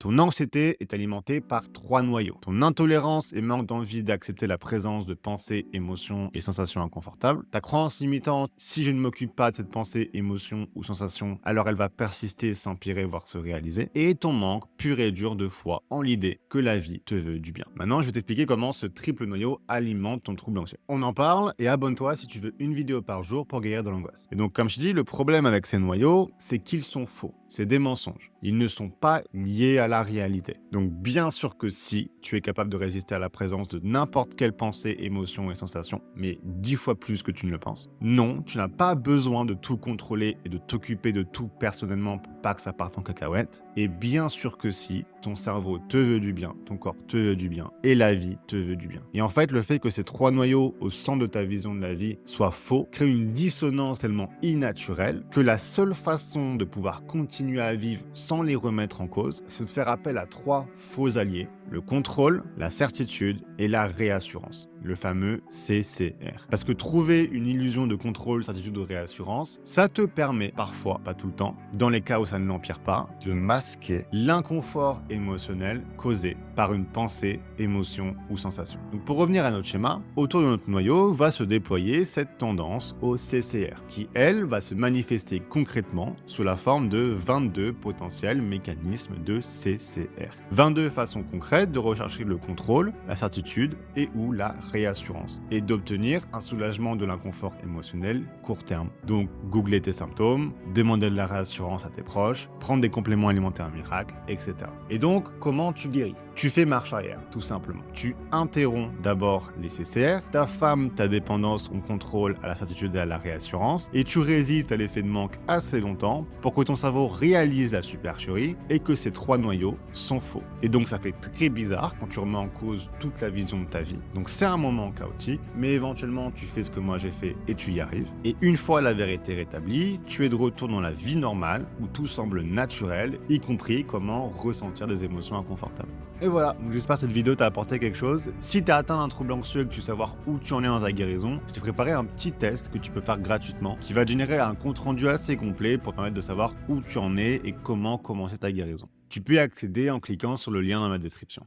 Ton anxiété est alimentée par trois noyaux. Ton intolérance et manque d'envie d'accepter la présence de pensées, émotions et sensations inconfortables. Ta croyance limitante, si je ne m'occupe pas de cette pensée, émotion ou sensation, alors elle va persister, s'empirer, voire se réaliser. Et ton manque pur et dur de foi en l'idée que la vie te veut du bien. Maintenant, je vais t'expliquer comment ce triple noyau alimente ton trouble anxieux. On en parle et abonne-toi si tu veux une vidéo par jour pour guérir de l'angoisse. Et donc, comme je dis, le problème avec ces noyaux, c'est qu'ils sont faux. C'est des mensonges. Ils ne sont pas liés à la réalité. Donc bien sûr que si, tu es capable de résister à la présence de n'importe quelle pensée, émotion et sensation, mais 10 fois plus que tu ne le penses. Non, tu n'as pas besoin de tout contrôler et de t'occuper de tout personnellement pour pas que ça parte en cacahuète. Et bien sûr que si, ton cerveau te veut du bien, ton corps te veut du bien et la vie te veut du bien. Et en fait, le fait que ces trois noyaux au centre de ta vision de la vie soient faux crée une dissonance tellement innaturelle que la seule façon de pouvoir continuer à vivre sans les remettre en cause, c'est de faire appel à trois faux alliés: le contrôle, la certitude et la réassurance, le fameux CCR. Parce que trouver une illusion de contrôle, certitude ou réassurance, ça te permet parfois, pas tout le temps, dans les cas où ça ne l'empire pas, de masquer l'inconfort émotionnel causé par une pensée, émotion ou sensation. Donc pour revenir à notre schéma, autour de notre noyau va se déployer cette tendance au CCR, qui elle va se manifester concrètement sous la forme de 22 potentiels mécanismes de CCR. 22 façons concrètes de rechercher le contrôle, la certitude et ou la réassurance, et d'obtenir un soulagement de l'inconfort émotionnel court terme. Donc googler tes symptômes, demander de la réassurance à tes proches, prendre des compléments alimentaires miracles, etc. Et donc, comment tu guéris? Tu fais marche arrière, tout simplement. Tu interromps d'abord les CCR, ta femme, ta dépendance au contrôle, à la certitude et à la réassurance, et tu résistes à l'effet de manque assez longtemps pour que ton cerveau réalise la supercherie et que ces trois noyaux sont faux. Et donc ça fait très bizarre quand tu remets en cause toute la vision de ta vie. Donc c'est un moment chaotique, mais éventuellement tu fais ce que moi j'ai fait et tu y arrives. Et une fois la vérité rétablie, tu es de retour dans la vie normale où tout semble naturel, y compris comment ressentir des émotions inconfortables. Et voilà, donc j'espère que cette vidéo t'a apporté quelque chose. Si tu as atteint un trouble anxieux et que tu veux savoir où tu en es dans ta guérison, je t'ai préparé un petit test que tu peux faire gratuitement qui va te générer un compte rendu assez complet pour te permettre de savoir où tu en es et comment commencer ta guérison. Tu peux y accéder en cliquant sur le lien dans ma description.